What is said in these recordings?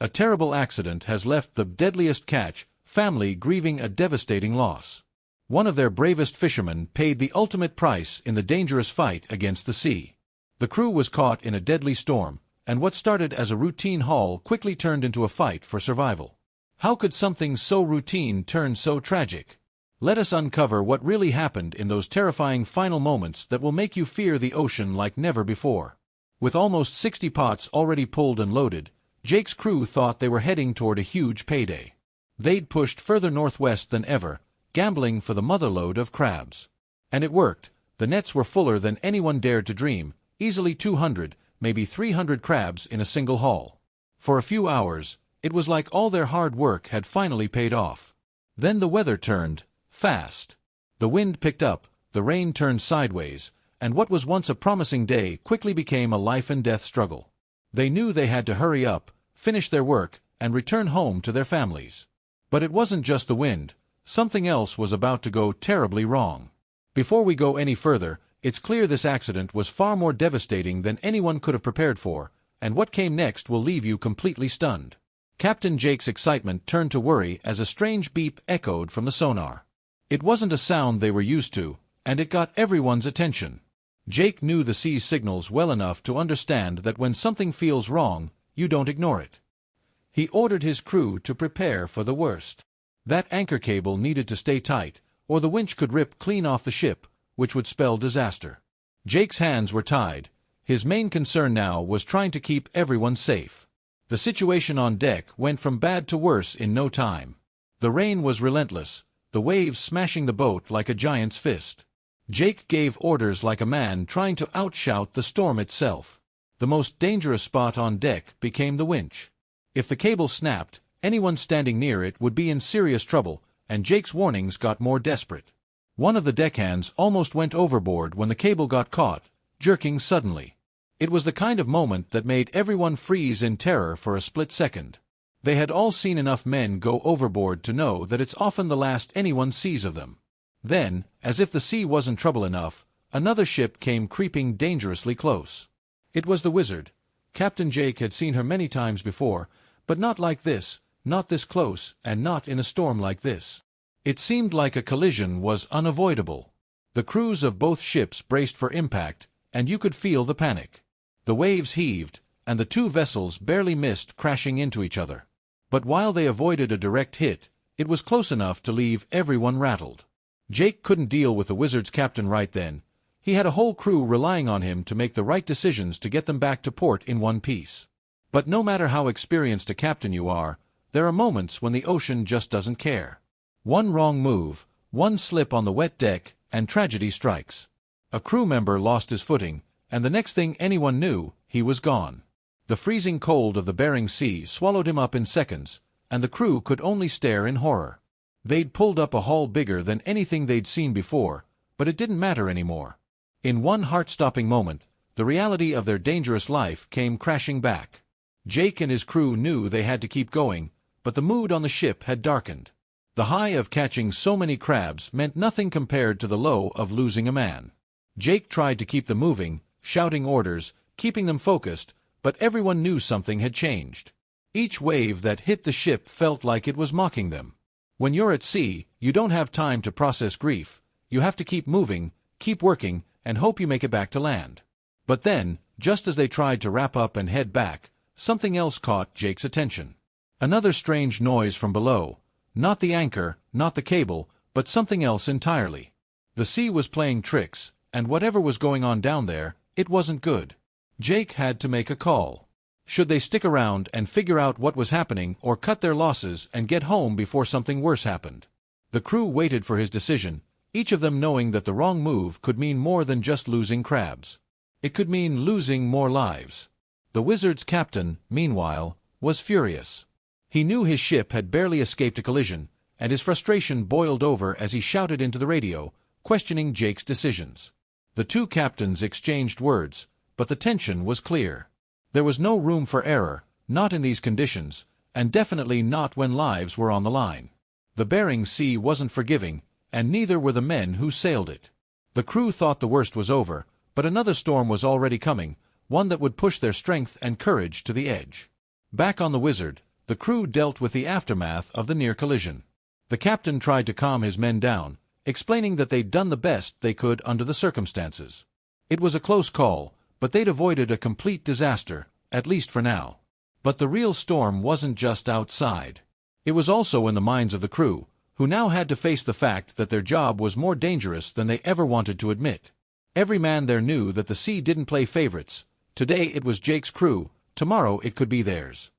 A terrible accident has left the Deadliest catch family grieving a devastating loss. One of their bravest fishermen paid the ultimate price in the dangerous fight against the sea. The crew was caught in a deadly storm, and what started as a routine haul quickly turned into a fight for survival. How could something so routine turn so tragic? Let us uncover what really happened in those terrifying final moments that will make you fear the ocean like never before. With almost 60 pots already pulled and loaded, Jake's crew thought they were heading toward a huge payday. They'd pushed further northwest than ever, gambling for the motherlode of crabs. And it worked. The nets were fuller than anyone dared to dream, easily 200, maybe 300 crabs in a single haul. For a few hours, it was like all their hard work had finally paid off. Then the weather turned, fast. The wind picked up, the rain turned sideways, and what was once a promising day quickly became a life-and-death struggle. They knew they had to hurry up, finish their work, and return home to their families. But it wasn't just the wind. Something else was about to go terribly wrong. Before we go any further, it's clear this accident was far more devastating than anyone could have prepared for, and what came next will leave you completely stunned. Captain Jake's excitement turned to worry as a strange beep echoed from the sonar. It wasn't a sound they were used to, and it got everyone's attention. Jake knew the sea's signals well enough to understand that when something feels wrong, you don't ignore it. He ordered his crew to prepare for the worst. That anchor cable needed to stay tight, or the winch could rip clean off the ship, which would spell disaster. Jake's hands were tied. His main concern now was trying to keep everyone safe. The situation on deck went from bad to worse in no time. The rain was relentless, the waves smashing the boat like a giant's fist. Jake gave orders like a man trying to outshout the storm itself. The most dangerous spot on deck became the winch. If the cable snapped, anyone standing near it would be in serious trouble, and Jake's warnings got more desperate. One of the deckhands almost went overboard when the cable got caught, jerking suddenly. It was the kind of moment that made everyone freeze in terror for a split second. They had all seen enough men go overboard to know that it's often the last anyone sees of them. Then, as if the sea wasn't trouble enough, another ship came creeping dangerously close. It was the Wizard. Captain Jake had seen her many times before, but not like this, not this close, and not in a storm like this. It seemed like a collision was unavoidable. The crews of both ships braced for impact, and you could feel the panic. The waves heaved, and the two vessels barely missed crashing into each other. But while they avoided a direct hit, it was close enough to leave everyone rattled. Jake couldn't deal with the Wizard's captain right then. He had a whole crew relying on him to make the right decisions to get them back to port in one piece. But no matter how experienced a captain you are, there are moments when the ocean just doesn't care. One wrong move, one slip on the wet deck, and tragedy strikes. A crew member lost his footing, and the next thing anyone knew, he was gone. The freezing cold of the Bering Sea swallowed him up in seconds, and the crew could only stare in horror. They'd pulled up a haul bigger than anything they'd seen before, but it didn't matter anymore. In one heart-stopping moment, the reality of their dangerous life came crashing back. Jake and his crew knew they had to keep going, but the mood on the ship had darkened. The high of catching so many crabs meant nothing compared to the low of losing a man. Jake tried to keep them moving, shouting orders, keeping them focused, but everyone knew something had changed. Each wave that hit the ship felt like it was mocking them. When you're at sea, you don't have time to process grief. You have to keep moving, keep working, and hope you make it back to land. But then, just as they tried to wrap up and head back, something else caught Jake's attention. Another strange noise from below. Not the anchor, not the cable, but something else entirely. The sea was playing tricks, and whatever was going on down there, it wasn't good. Jake had to make a call. Should they stick around and figure out what was happening or cut their losses and get home before something worse happened? The crew waited for his decision, each of them knowing that the wrong move could mean more than just losing crabs. It could mean losing more lives. The Wizard's captain, meanwhile, was furious. He knew his ship had barely escaped a collision, and his frustration boiled over as he shouted into the radio, questioning Jake's decisions. The two captains exchanged words, but the tension was clear. There was no room for error, not in these conditions, and definitely not when lives were on the line. The Bering Sea wasn't forgiving, and neither were the men who sailed it. The crew thought the worst was over, but another storm was already coming, one that would push their strength and courage to the edge. Back on the Wizard, the crew dealt with the aftermath of the near collision. The captain tried to calm his men down, explaining that they'd done the best they could under the circumstances. It was a close call, but they'd avoided a complete disaster, at least for now. But the real storm wasn't just outside. It was also in the minds of the crew, who now had to face the fact that their job was more dangerous than they ever wanted to admit. Every man there knew that the sea didn't play favorites. Today it was Jake's crew, tomorrow it could be theirs.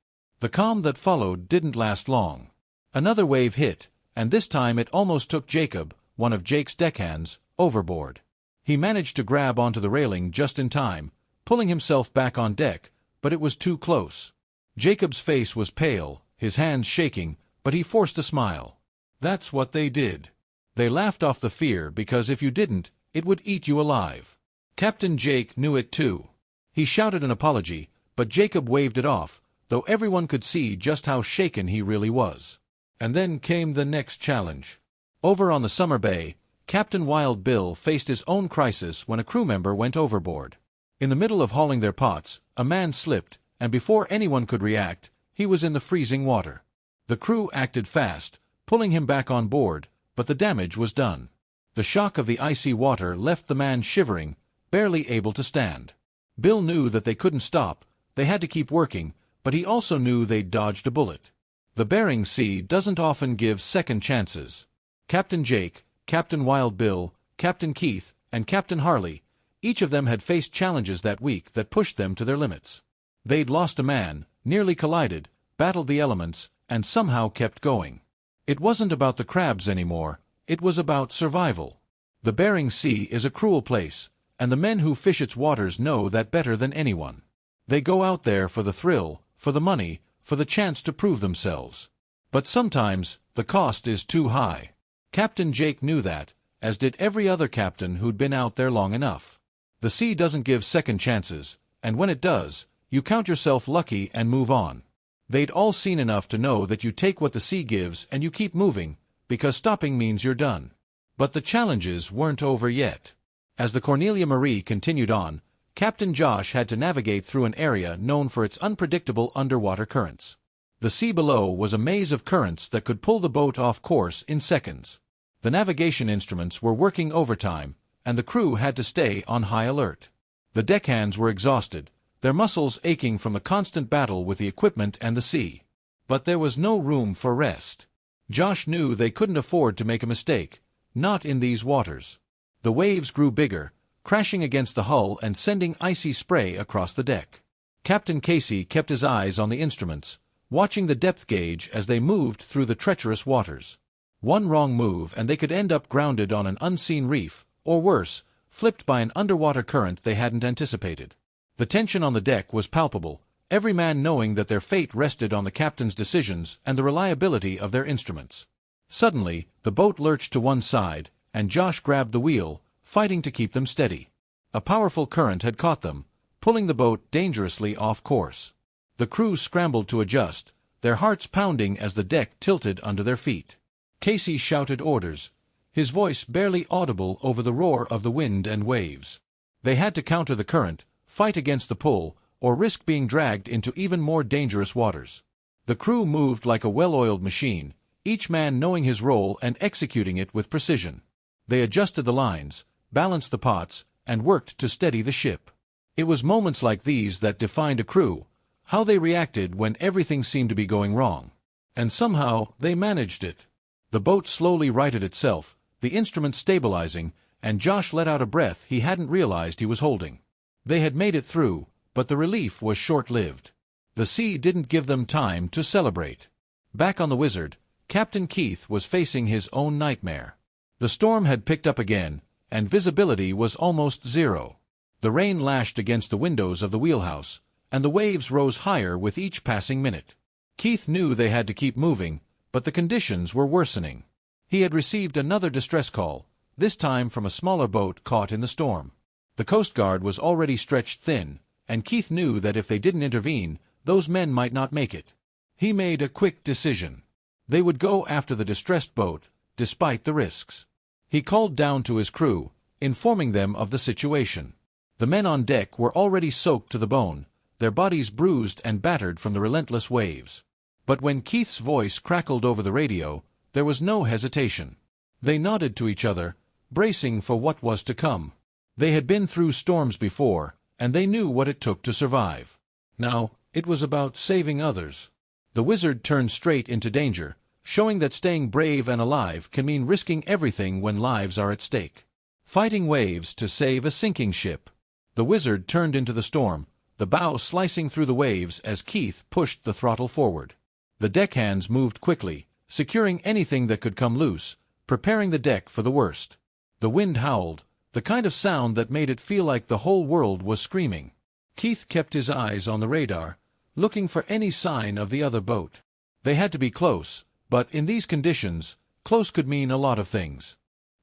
The calm that followed didn't last long. Another wave hit, and this time it almost took Jacob, one of Jake's deckhands, overboard. He managed to grab onto the railing just in time, pulling himself back on deck, but it was too close. Jacob's face was pale, his hands shaking, but he forced a smile. That's what they did. They laughed off the fear because if you didn't, it would eat you alive. Captain Jake knew it too. He shouted an apology, but Jacob waved it off, though everyone could see just how shaken he really was. And then came the next challenge. Over on the Summer Bay, Captain Wild Bill faced his own crisis when a crew member went overboard. In the middle of hauling their pots, a man slipped, and before anyone could react, he was in the freezing water. The crew acted fast, pulling him back on board, but the damage was done. The shock of the icy water left the man shivering, barely able to stand. Bill knew that they couldn't stop, they had to keep working, but he also knew they'd dodged a bullet. The Bering Sea doesn't often give second chances. Captain Jake, Captain Wild Bill, Captain Keith, and Captain Harley, each of them had faced challenges that week that pushed them to their limits. They'd lost a man, nearly collided, battled the elements, and somehow kept going. It wasn't about the crabs anymore, it was about survival. The Bering Sea is a cruel place, and the men who fish its waters know that better than anyone. They go out there for the thrill, for the money, for the chance to prove themselves. But sometimes, the cost is too high. Captain Jake knew that, as did every other captain who'd been out there long enough. The sea doesn't give second chances, and when it does, you count yourself lucky and move on. They'd all seen enough to know that you take what the sea gives and you keep moving, because stopping means you're done. But the challenges weren't over yet. As the Cornelia Marie continued on, Captain Josh had to navigate through an area known for its unpredictable underwater currents. The sea below was a maze of currents that could pull the boat off course in seconds. The navigation instruments were working overtime, and the crew had to stay on high alert. The deckhands were exhausted, their muscles aching from the constant battle with the equipment and the sea. But there was no room for rest. Josh knew they couldn't afford to make a mistake, not in these waters. The waves grew bigger, crashing against the hull and sending icy spray across the deck. Captain Casey kept his eyes on the instruments, watching the depth gauge as they moved through the treacherous waters. One wrong move and they could end up grounded on an unseen reef, or worse, flipped by an underwater current they hadn't anticipated. The tension on the deck was palpable, every man knowing that their fate rested on the captain's decisions and the reliability of their instruments. Suddenly, the boat lurched to one side, and Josh grabbed the wheel, fighting to keep them steady. A powerful current had caught them, pulling the boat dangerously off course. The crew scrambled to adjust, their hearts pounding as the deck tilted under their feet. Casey shouted orders, his voice barely audible over the roar of the wind and waves. They had to counter the current, fight against the pull, or risk being dragged into even more dangerous waters. The crew moved like a well-oiled machine, each man knowing his role and executing it with precision. They adjusted the lines, balanced the pots, and worked to steady the ship. It was moments like these that defined a crew, how they reacted when everything seemed to be going wrong. And somehow, they managed it. The boat slowly righted itself, the instruments stabilizing, and Josh let out a breath he hadn't realized he was holding. They had made it through, but the relief was short-lived. The sea didn't give them time to celebrate. Back on the Wizard, Captain Keith was facing his own nightmare. The storm had picked up again, and visibility was almost zero. The rain lashed against the windows of the wheelhouse, and the waves rose higher with each passing minute. Keith knew they had to keep moving, but the conditions were worsening. He had received another distress call, this time from a smaller boat caught in the storm. The Coast Guard was already stretched thin, and Keith knew that if they didn't intervene, those men might not make it. He made a quick decision. They would go after the distressed boat, despite the risks. He called down to his crew, informing them of the situation. The men on deck were already soaked to the bone, their bodies bruised and battered from the relentless waves. But when Keith's voice crackled over the radio, there was no hesitation. They nodded to each other, bracing for what was to come. They had been through storms before, and they knew what it took to survive. Now, it was about saving others. The wizard turned straight into danger, showing that staying brave and alive can mean risking everything when lives are at stake. Fighting waves to save a sinking ship. The wizard turned into the storm, the bow slicing through the waves as Keith pushed the throttle forward. The deckhands moved quickly, securing anything that could come loose, preparing the deck for the worst. The wind howled, the kind of sound that made it feel like the whole world was screaming. Keith kept his eyes on the radar, looking for any sign of the other boat. They had to be close, but in these conditions, close could mean a lot of things.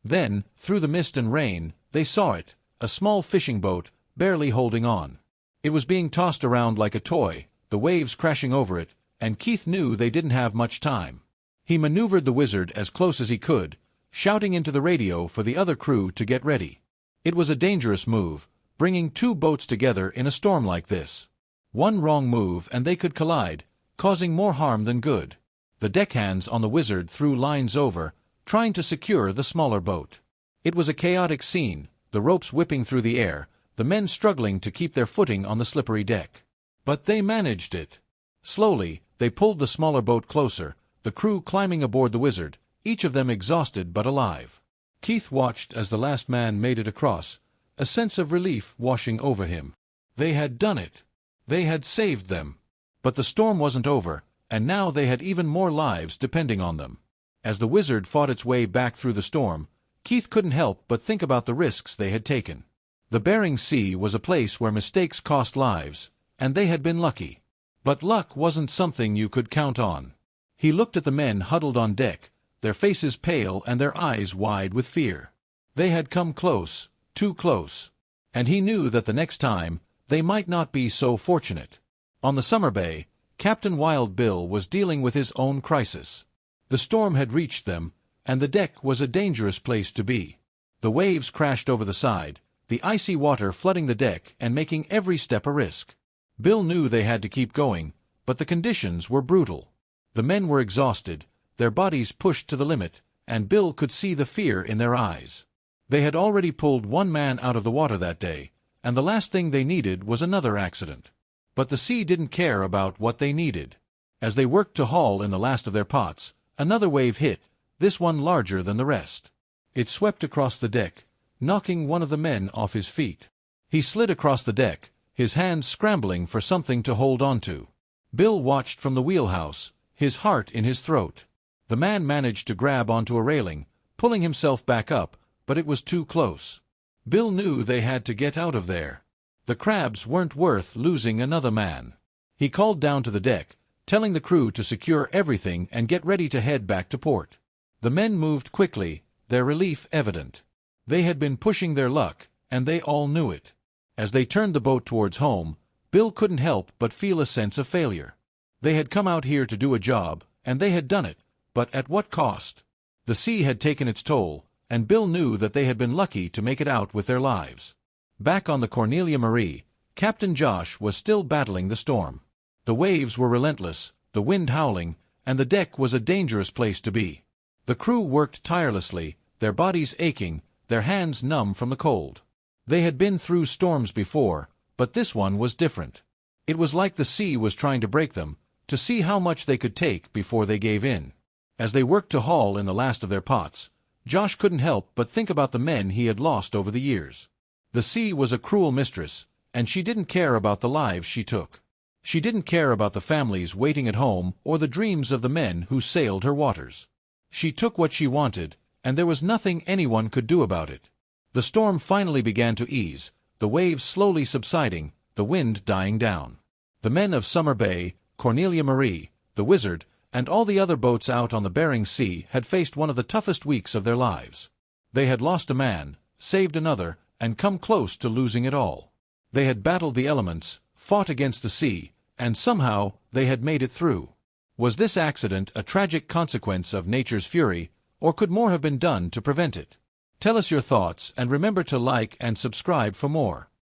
Then, through the mist and rain, they saw it, a small fishing boat, barely holding on. It was being tossed around like a toy, the waves crashing over it, and Keith knew they didn't have much time. He maneuvered the wizard as close as he could, shouting into the radio for the other crew to get ready. It was a dangerous move, bringing two boats together in a storm like this. One wrong move and they could collide, causing more harm than good. The deckhands on the wizard threw lines over, trying to secure the smaller boat. It was a chaotic scene, the ropes whipping through the air, the men struggling to keep their footing on the slippery deck. But they managed it. Slowly, they pulled the smaller boat closer, the crew climbing aboard the wizard, each of them exhausted but alive. Keith watched as the last man made it across, a sense of relief washing over him. They had done it. They had saved them. But the storm wasn't over, and now they had even more lives depending on them. As the wizard fought its way back through the storm, Keith couldn't help but think about the risks they had taken. The Bering Sea was a place where mistakes cost lives, and they had been lucky. But luck wasn't something you could count on. He looked at the men huddled on deck, their faces pale and their eyes wide with fear. They had come close, too close. And he knew that the next time, they might not be so fortunate. On the summer bay, Captain Wild Bill was dealing with his own crisis. The storm had reached them, and the deck was a dangerous place to be. The waves crashed over the side, the icy water flooding the deck and making every step a risk. Bill knew they had to keep going, but the conditions were brutal. The men were exhausted, their bodies pushed to the limit, and Bill could see the fear in their eyes. They had already pulled one man out of the water that day, and the last thing they needed was another accident. But the sea didn't care about what they needed. As they worked to haul in the last of their pots, another wave hit, this one larger than the rest. It swept across the deck, knocking one of the men off his feet. He slid across the deck, his hands scrambling for something to hold onto. Bill watched from the wheelhouse, his heart in his throat. The man managed to grab onto a railing, pulling himself back up, but it was too close. Bill knew they had to get out of there. The crabs weren't worth losing another man. He called down to the deck, telling the crew to secure everything and get ready to head back to port. The men moved quickly, their relief evident. They had been pushing their luck, and they all knew it. As they turned the boat towards home, Bill couldn't help but feel a sense of failure. They had come out here to do a job, and they had done it, but at what cost? The sea had taken its toll, and Bill knew that they had been lucky to make it out with their lives. Back on the Cornelia Marie, Captain Josh was still battling the storm. The waves were relentless, the wind howling, and the deck was a dangerous place to be. The crew worked tirelessly, their bodies aching, their hands numb from the cold. They had been through storms before, but this one was different. It was like the sea was trying to break them, to see how much they could take before they gave in. As they worked to haul in the last of their pots, Josh couldn't help but think about the men he had lost over the years. The sea was a cruel mistress, and she didn't care about the lives she took. She didn't care about the families waiting at home or the dreams of the men who sailed her waters. She took what she wanted, and there was nothing anyone could do about it. The storm finally began to ease, the waves slowly subsiding, the wind dying down. The men of Summer Bay, Cornelia Marie, the Wizard, and all the other boats out on the Bering Sea had faced one of the toughest weeks of their lives. They had lost a man, saved another, and come close to losing it all. They had battled the elements, fought against the sea, and somehow they had made it through. Was this accident a tragic consequence of nature's fury, or could more have been done to prevent it? Tell us your thoughts and remember to like and subscribe for more.